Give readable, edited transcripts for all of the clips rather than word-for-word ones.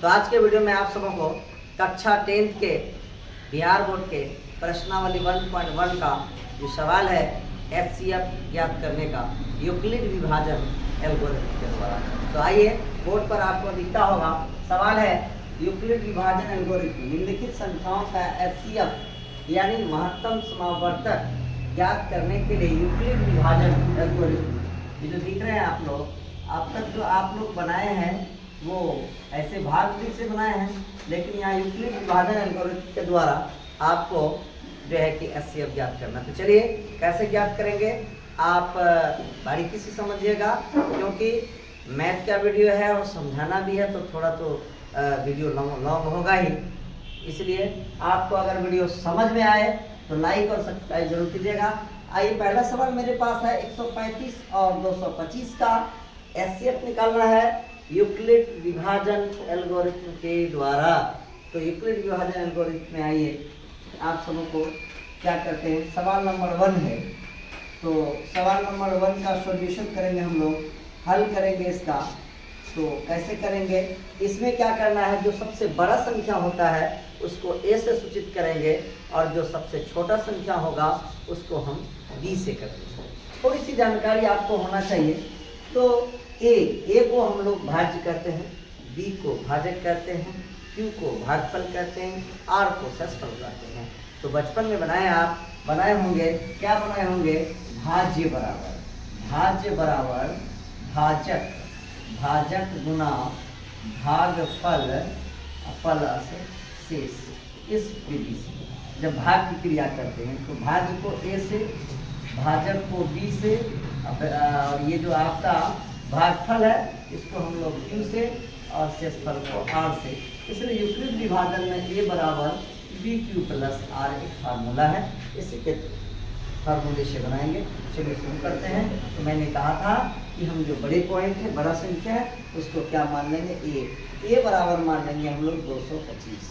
तो आज के वीडियो में आप सबों को कक्षा 10th के बिहार बोर्ड के प्रश्नावली 1.1 का जो सवाल है एचसीएफ ज्ञात करने का यूक्लिड विभाजन एल्गोरिथम के द्वारा। तो आइए, बोर्ड पर आपको दिखता होगा सवाल है यूक्लिड विभाजन एल्गोरिथम निम्नलिखित संख्याओं का एचसीएफ यानी महत्तम समावर्तक ज्ञात करने के लिए यूक्लिड विभाजन एल्गोरिथम, ये जो दिख रहे हैं आप लोग, अब तक जो आप लोग बनाए हैं वो ऐसे भाग से बनाए हैं, लेकिन यहाँ यूक्लिड विभाजन एल्गोरिथम के द्वारा आपको जो है कि एचसीएफ ज्ञात करना। तो चलिए कैसे ज्ञात करेंगे आप बारीकी से समझिएगा, क्योंकि मैथ का वीडियो है और समझाना भी है, तो थोड़ा तो वीडियो लॉन्ग होगा ही। इसलिए आपको अगर वीडियो समझ में आए तो लाइक और सब्सक्राइब जरूर कीजिएगा। आइए, पहला सवाल मेरे पास है 135 और 225 का एचसीएफ निकालना है यूक्लिड विभाजन एल्गोरिथम के द्वारा। तो यूक्लिड विभाजन एल्गोरिथम में आइए, आप सबों को क्या करते हैं, सवाल नंबर 1 है। तो सवाल नंबर 1 का सॉल्यूशन करेंगे हम लोग, हल करेंगे इसका। तो कैसे करेंगे, इसमें क्या करना है, जो सबसे बड़ा संख्या होता है उसको ए से सूचित करेंगे और जो सबसे छोटा संख्या होगा उसको हम बी से करेंगे। थोड़ी सी जानकारी आपको होना चाहिए। तो ए को हम लोग भाज्य करते हैं, बी को भाजक करते हैं, क्यू को भागफल कहते हैं, आर को शेषफल कहते हैं। तो बचपन में बनाए होंगे, क्या बनाए होंगे, भाज्य बराबर भाजक गुना भागफल प्लस शेष। इस विधि से जब भाग की क्रिया करते हैं तो भाज्य को ए से, भाजक को बी से, और ये जो आपका भागफल है इसको हम लोग क्यू से और शेषफल को आर से। इसलिए यूक्लिड विभाजन में ए बराबर बी क्यू प्लस आर एक फार्मूला है, इसी के फार्मूले से बनाएंगे। चलिए शुरू करते हैं। तो मैंने कहा था कि हम जो बड़े पॉइंट है, बड़ा संख्या है, उसको क्या मान लेंगे, ए बराबर मान लेंगे हम लोग 225।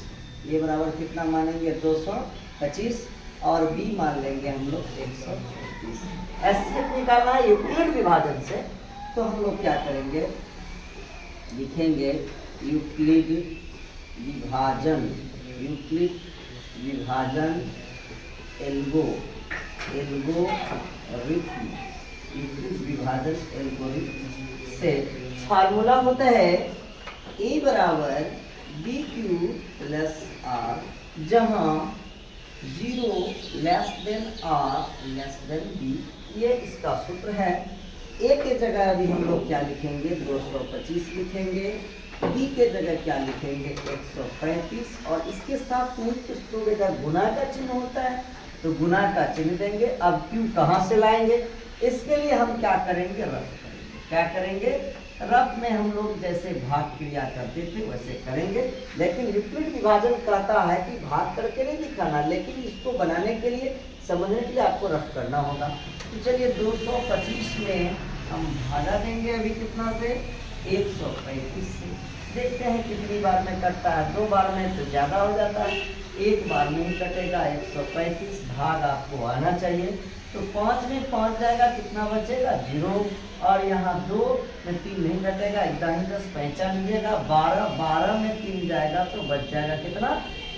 ए बराबर कितना मानेंगे, 225, और बी मान लेंगे हम लोग 130। एचसीएफ निकालना है यूक्लिड विभाजन से। तो हम लोग क्या करेंगे, लिखेंगे यूक्लिड विभाजन एल्गोरिथम से फार्मूला होता है ए बराबर बी क्यू प्लस आर, जहाँ 0 less than R less than B, ये इसका सूत्र है। ए के जगह अभी हम लोग क्या लिखेंगे, 225 लिखेंगे, बी के जगह क्या लिखेंगे, 135, और इसके साथ कुछ तो बेटा गुना का चिन्ह होता है, तो गुना का चिन्ह देंगे। अब क्यू कहाँ से लाएंगे, इसके लिए हम क्या करेंगे, रफ करेंगे। क्या करेंगे, रफ में हम लोग जैसे भाग क्रिया करते थे वैसे करेंगे, लेकिन यूक्लिड विभाजन कहता है कि भाग करके नहीं दिखाना, लेकिन इसको बनाने के लिए, समझने के लिए आपको रफ करना होगा। तो चलिए 225 में हम भागा देंगे अभी कितना से, 135 से। देखते हैं कितनी बार में कटता है, 2 बार में तो ज़्यादा हो जाता है, 1 बार में ही कटेगा। 135 भाग आपको आना चाहिए। तो 5 में 5 जाएगा, कितना बचेगा, 0, और यहाँ 2 में 3 नहीं घटेगा, एकदम ही 10 पैंचा लीजिएगा, 12 में 3 जाएगा तो बच जाएगा कितना,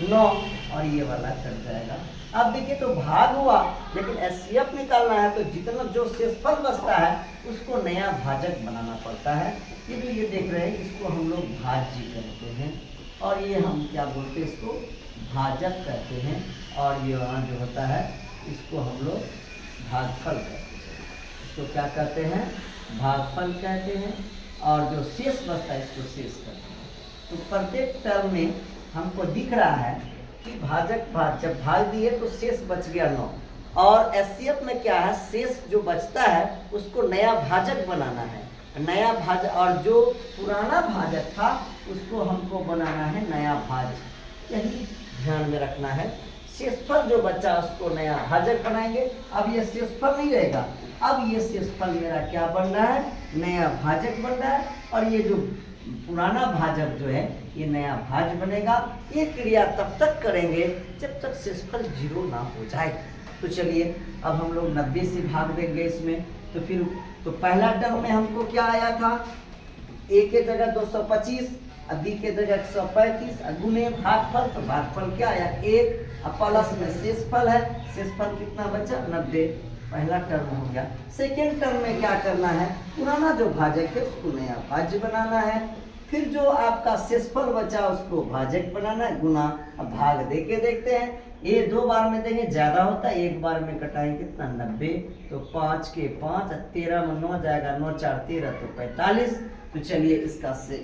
9, और ये वाला कट जाएगा। अब देखिए, तो भाग हुआ, लेकिन एचसीएफ निकालना है तो जितना जो शेषफल बचता है उसको नया भाजक बनाना पड़ता है। ये जो ये देख रहे हैं इसको हम लोग भाज्य कहते हैं, और ये हम क्या बोलते हैं, इसको भाजक कहते हैं, और ये वहाँ जो होता है इसको हम लोग भागफल कहते हैं। इसको क्या कहते हैं, भागफल कहते हैं, और जो शेष बचता है इसको शेष कहते हैं। तो प्रत्येक टर्म में हमको दिख रहा है कि जब भाग दिए तो शेष बच गया 9, और एचसीएफ में क्या है, शेष जो बचता है उसको नया भाजक बनाना है, नया भाजक, और जो पुराना भाजक था उसको हमको बनाना है नया भाज्य। यही ध्यान में रखना है। शेषफल जो बचा उसको नया भाजक बनाएंगे। अब ये शेषफल नहीं रहेगा, अब ये शेषफल मेरा क्या बन रहा है, नया भाजक बन रहा है, और ये जो पुराना भाजक जो है ये नया भाज्य बनेगा। ये क्रिया तब तक करेंगे जब तक शेषफल 0 ना हो जाए। तो चलिए अब हम लोग 90 से भाग देंगे इसमें। तो फिर तो पहला टर्म में हमको क्या आया था, ए के जगह 225, अब बी के जगह 135, गुने भागफल, तो भागफल क्या आया 1, अब प्लस में शेषफल है, शेषफल कितना बचा 90, पहला टर्म हो गया। सेकेंड टर्म में क्या करना है, पुराना जो भाजक है उसको नया भाज्य बनाना है, फिर जो आपका शेषफल बचा उसको भाजक बनाना है, गुना। अब भाग देके देखते हैं, ये 2 बार में देंगे ज्यादा होता है, 1 बार में कटाएंगे कितना 90, तो 5 के 5, 13 में 9 जाएगा, 9 4 13 तो 45। तो चलिए इसका से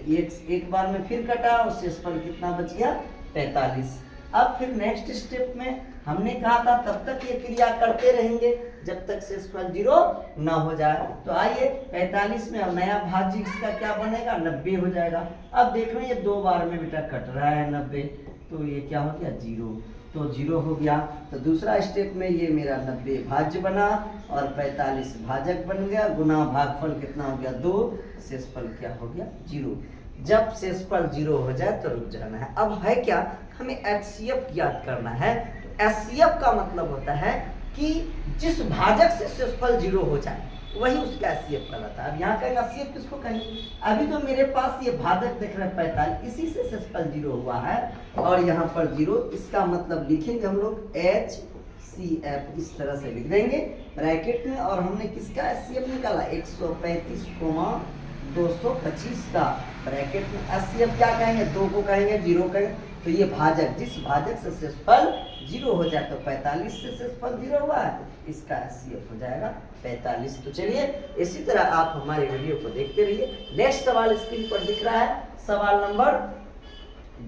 एक बार में फिर कटा और शेषफल कितना बच गया 45। अब फिर नेक्स्ट स्टेप में हमने कहा था तब तक ये क्रिया करते रहेंगे जब तक शेषफल 0 ना हो जाए। तो आइए 45 में अब नया भाज्य इसका क्या बनेगा 90 हो जाएगा। अब देख रहे हैं ये 2 बार में बेटा कट रहा है 90, तो ये क्या हो गया 0, तो 0 हो गया। तो दूसरा स्टेप में ये मेरा 90 भाज्य बना और 45 भाजक बन गया, गुना भागफल कितना हो गया 2, शेषफल क्या हो गया 0। जब शेषफल 0 हो जाए तो रुक जाना है। अब है क्या, हमें एचसीएफ याद करना है। तो एचसीएफ का मतलब होता है कि जिस भाजक से शेषफल 0 हो जाए वही उसका एचसीएफ कहलाता है। अब यहाँ का एचसीएफ किसको कहेंगे, अभी तो मेरे पास ये भाजक देख रहे हैं 45, इसी से शेषफल 0 हुआ है और यहाँ पर 0, इसका मतलब लिखेंगे हम लोग एचसीएफ, इस तरह से लिख देंगे ब्रैकेट में। और हमने किसका एचसीएफ निकाला 135,225 का ब्रैकेट में। एचसीएफ क्या कहेंगे, 2 को कहेंगे 0 कहेंगे, तो ये भाजक, जिस भाजक से शेषफल 0 हो जाए, तो 45 से शेषफल 0 हुआ है, इसका एचसीएफ हो जाएगा 45। तो चलिए इसी तरह आप हमारे वीडियो को देखते रहिए। नेक्स्ट सवाल स्क्रीन पर दिख रहा है, सवाल नंबर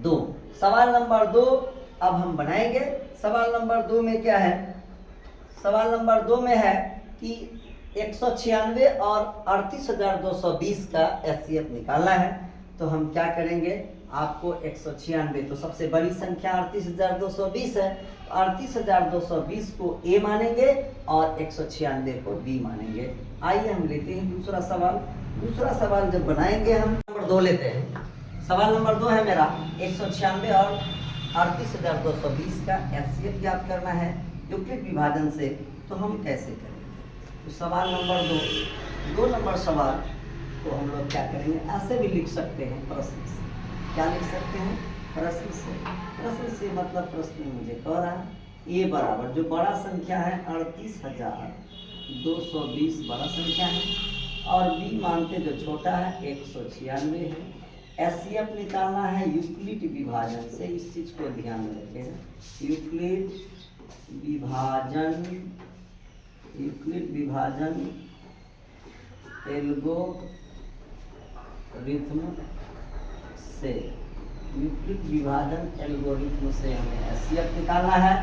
2। सवाल नंबर 2 अब हम बनाएंगे। सवाल नंबर 2 में क्या है, सवाल नंबर 2 में है कि 196 और 38,220 का एचसीएफ निकालना है। तो हम क्या करेंगे, आपको 196, तो सबसे बड़ी संख्या 38,220 है, 38,220 को ए मानेंगे और 196 को बी मानेंगे। आइए हम लेते हैं दूसरा सवाल। दूसरा सवाल जब बनाएंगे हम नंबर 2 लेते हैं। सवाल नंबर 2 है मेरा 196 और 38,220 का एचसीएफ ज्ञात करना है यूक्लिड विभाजन से। तो हम कैसे करेंगे, तो सवाल नंबर 2 नंबर सवाल को हम लोग क्या करेंगे, ऐसे भी लिख सकते हैं प्रश्न से। क्या लिख सकते हैं, प्रश्न से। प्रश्न से मतलब प्रश्न मुझे कह रहा है ए बराबर, जो बड़ा संख्या है 38,220 बड़ा संख्या है, और बी मानते जो छोटा है 196 है। एचसीएफ निकालना है यूक्लिड विभाजन से, इस चीज को ध्यान में रखें। यूक्लिड विभाजन एल्गोरिथ्म से, यूक्लिड विभाजन एल्गोरिथ्म से हमें एचसीएफ निकालना है।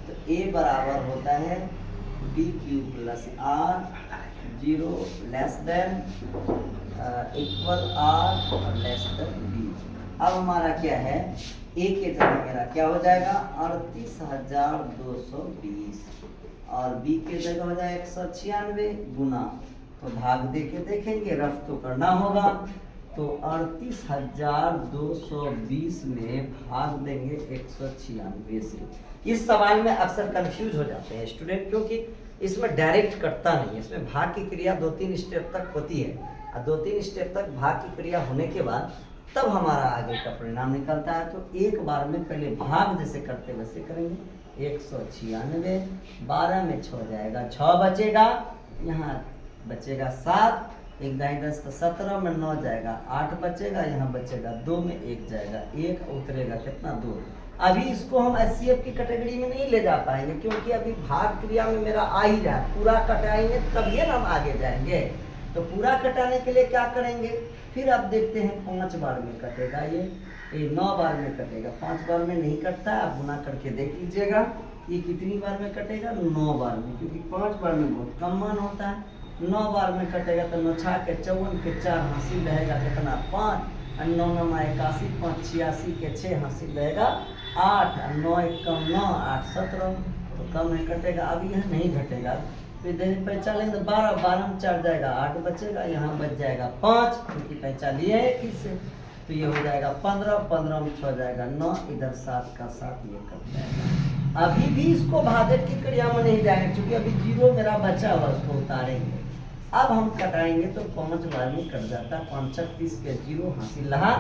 तो ए बराबर होता है B Q plus R, 0 less than equal R और लेस देन बी। अब हमारा क्या है, ए के जगह मेरा क्या हो जाएगा 38,220 और बी के जगह हो जाएगा 196 गुना, तो भाग दे के देखेंगे, रफ तो करना होगा। तो 38,220 में भाग देंगे 196 से। इस सवाल में अक्सर कंफ्यूज हो जाते हैं स्टूडेंट, क्योंकि इसमें डायरेक्ट कटता नहीं है, इसमें भाग की क्रिया 2-3 स्टेप तक होती है, और 2-3 स्टेप तक भाग की क्रिया होने के बाद तब हमारा आगे का परिणाम निकलता है। तो एक बार में पहले भाग जैसे करते वैसे करेंगे। 196, 12 में 6 जाएगा, 6 बचेगा, यहाँ बचेगा 7, 1 10 तो 17 में 9 जाएगा, 8 बचेगा, यहाँ बचेगा 2 में 1 जाएगा, 1 उतरेगा कितना 2। अभी इसको हम एचसीएफ की कैटेगरी में नहीं ले जा पाएंगे, क्योंकि अभी भाग क्रिया में मेरा आ ही रहा है, पूरा कटाएंगे तभी हम आगे जाएंगे। तो पूरा कटाने के लिए क्या करेंगे, फिर आप देखते हैं 5 बार में कटेगा, ये 9 बार में कटेगा, 5 बार में नहीं कटता है। आप गुना करके देख लीजिएगा ये कितनी बार में कटेगा, 9 बार में, क्योंकि 5 बार में बहुत कम मान होता है। 9 बार में कटेगा तो 9 6 के 54 के 4 हासिल रहेगा कितना 5, 9 9 81, 5 86 के 6 हासिल रहेगा 8, 9 1 कम 9, 8 17, तो कम है कटेगा। अब यह नहीं घटेगा, फिर पैसा लेंगे तो 12, 12 में 4 जाएगा, 8 बचेगा, यहाँ बच जाएगा 5, क्योंकि पैसा लिए है इससे, तो ये हो जाएगा 15, 15 में 6 जाएगा 9, इधर 7 का 7 ये कट जाएगा। अभी भी इसको भाजक की क्रिया में नहीं जाएंगे, क्योंकि अभी 0 मेरा बचा हुआ, उसको उतारेंगे। अब हम कटाएंगे तो 5 बार में कट जाता है, 5 36 के 0 हासिल रहा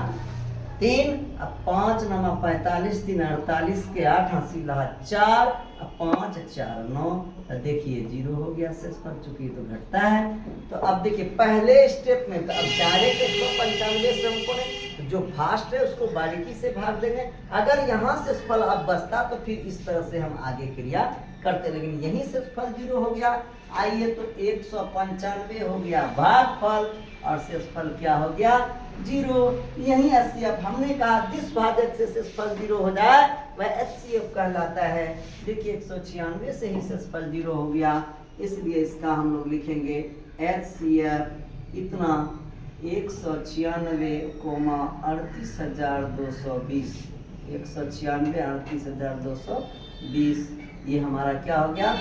3, अब 5 9 45, 3 48 के 8 हासिल रहा 4, अब 5 4 9, देखिए 0 हो गया शेषफल, चूंकि ये तो घटता है। तो अब देखिए पहले स्टेप में अब डायरेक्ट 195 से हमको नहीं, जो फास्ट है उसको बारीकी से भाग देंगे। अगर यहाँ शेषफल अब बचता तो फिर इस तरह से हम आगे क्रिया करते, लेकिन यहीं शेषफल 0 हो गया। आइए तो 195 हो गया भागफल और शेषफल क्या हो गया 0। यही HCF हमने कहा जिस भाजक से शेषफल 0 हो जाए वह HCF कहलाता है। देखिए 196 से ही शेषफल 0 हो गया, इसलिए इसका हम लोग लिखेंगे HCF इतना 196, 38,220, 196 38,220, ये हमारा क्या हो गया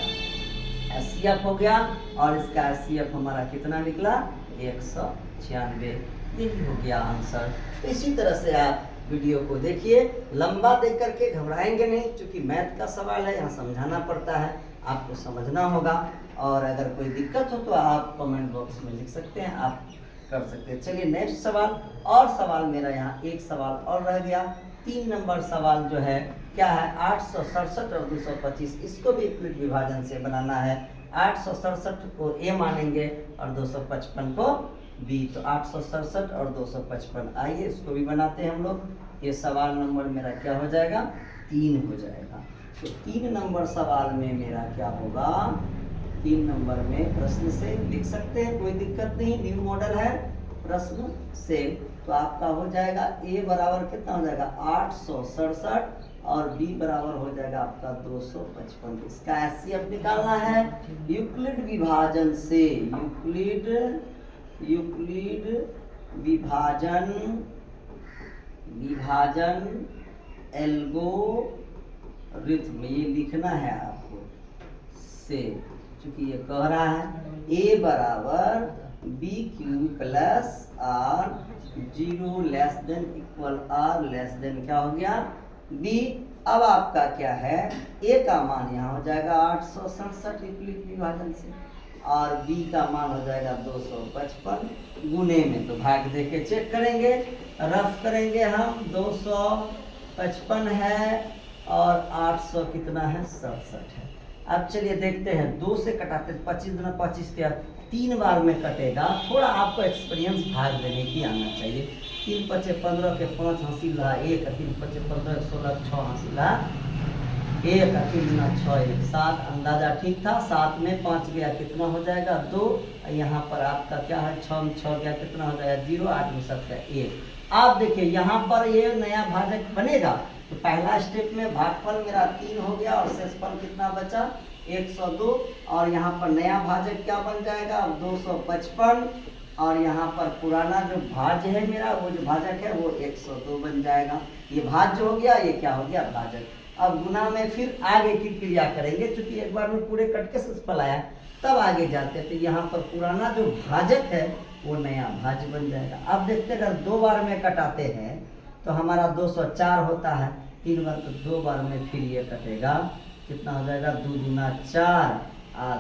HCF हो गया। और इसका HCF हमारा कितना निकला 196, यही हो गया आंसर। तो इसी तरह से आप वीडियो को देखिए, लंबा देख करके घबराएंगे नहीं, क्योंकि मैथ का सवाल है, यहाँ समझाना पड़ता है, आपको समझना होगा। और अगर कोई दिक्कत हो तो आप कमेंट बॉक्स में लिख सकते हैं, आप कर सकते हैं। चलिए नेक्स्ट सवाल, और सवाल मेरा यहाँ एक सवाल और रह गया। 3 नंबर सवाल जो है क्या है 867 और 225, इसको भी यूक्लिड विभाजन से बनाना है। 867 को A मानेंगे और 255 को B, तो 867 और 255, आइए इसको भी बनाते हैं हम लोग। ये सवाल नंबर मेरा क्या हो जाएगा 3 हो जाएगा। तो 3 नंबर सवाल में मेरा क्या होगा, 3 नंबर में प्रश्न से लिख सकते हैं, कोई दिक्कत नहीं, न्यू मॉडल है प्रश्न से। तो आपका हो जाएगा A बराबर कितना हो जाएगा 867 और B बराबर हो जाएगा आपका 255। इसका HCF निकालना है यूक्लिड विभाजन से, यूक्लिड विभाजन एल्गोरिथम, ये लिखना है आपको से, चूंकि ये कह रहा है A बराबर BQ plus R 0 less than equal R less than क्या हो गया B। अब आपका क्या है A का मान यहाँ हो जाएगा 867 यूक्लिड विभाजन से, और B का मान हो जाएगा 255, गुने में तो भाग दे के चेक करेंगे, रफ करेंगे हम। 255 है और 800 कितना है 67 है। अब चलिए देखते हैं, 2 से कटाते 25 गुना 25 के 3 बार में कटेगा। थोड़ा आपको एक्सपीरियंस भाग देने की आना चाहिए। 3 5 15 के 5 हासिल रहा 1, 3 5 15 16 6 हासिल रहा 1, 3 गुना 6 1 7, अंदाजा ठीक था। 7 में 5 गया कितना हो जाएगा 2, यहाँ पर आपका क्या है 6 में 6 गया कितना हो जाएगा 0, 8 में 7 का 1। आप देखिए यहाँ पर ये नया भाजक बनेगा, तो पहला स्टेप में भागफल मेरा 3 हो गया और शेषफल कितना बचा 102, और यहाँ पर नया भाजक क्या बन जाएगा अब 255, और यहाँ पर पुराना जो भाज्य है मेरा, वो जो भाजक है वो 102 बन जाएगा। ये भाज्य हो गया, ये क्या हो गया भाजक। अब गुना में फिर आगे की क्रिया करेंगे, क्योंकि एक बार में पूरे कट के शेषफल आया, तब आगे जाते तो यहाँ पर पुराना जो भाजक है वो नया भाज्य बन जाएगा। अब देखते अगर 2 बार में कटाते हैं तो हमारा 204 होता है, 3 बार तो 2 बार में फिर ये कटेगा, कितना हो जाएगा 2 दूना 4,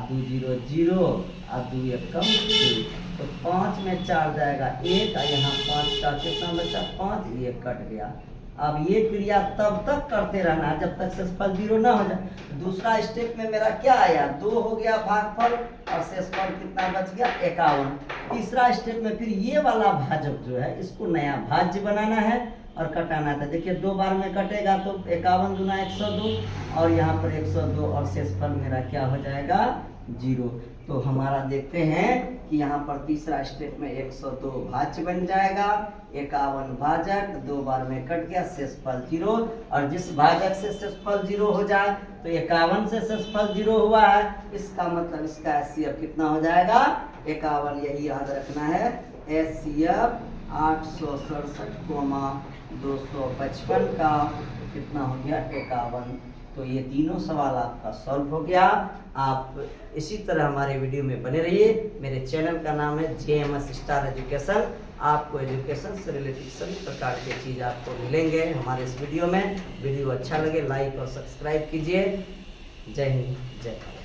2 0 0, 2 1 कम 2, तो 5 में 4 जाएगा 1, और यहाँ 5 का कितना बचा 5, ये कट गया। अब ये क्रिया तब तक करते रहना जब तक शेषफल 0 ना हो जाए। दूसरा स्टेप में मेरा क्या आया 2 हो गया भागफल और शेषफल कितना बच गया 51। तीसरा स्टेप में फिर ये वाला भाजक जो है इसको नया भाज्य बनाना है और कटाना था। देखिए 2 बार में कटेगा तो 51 गुना 102, और यहाँ पर 102 और शेषफल मेरा क्या हो जाएगा 0। तो हमारा देखते हैं कि यहाँ पर तीसरा स्टेप में 102 भाज्य बन जाएगा, 51 भाजक 2 बार में कट गया, शेषफल 0। और जिस भाजक से शेषफल 0 हो जाए तो 51 से शेषफल 0 हुआ है, इसका मतलब इसका HCF कितना हो जाएगा 51। यही याद रखना है, HCF 867,255 का कितना हो गया 51। तो ये तीनों सवाल आपका सॉल्व हो गया। आप इसी तरह हमारे वीडियो में बने रहिए। मेरे चैनल का नाम है JMS स्टार एजुकेशन। आपको एजुकेशन से रिलेटेड सभी प्रकार के चीज़ आपको मिलेंगे हमारे इस वीडियो में। वीडियो अच्छा लगे लाइक और सब्सक्राइब कीजिए। जय हिंद जय भारत।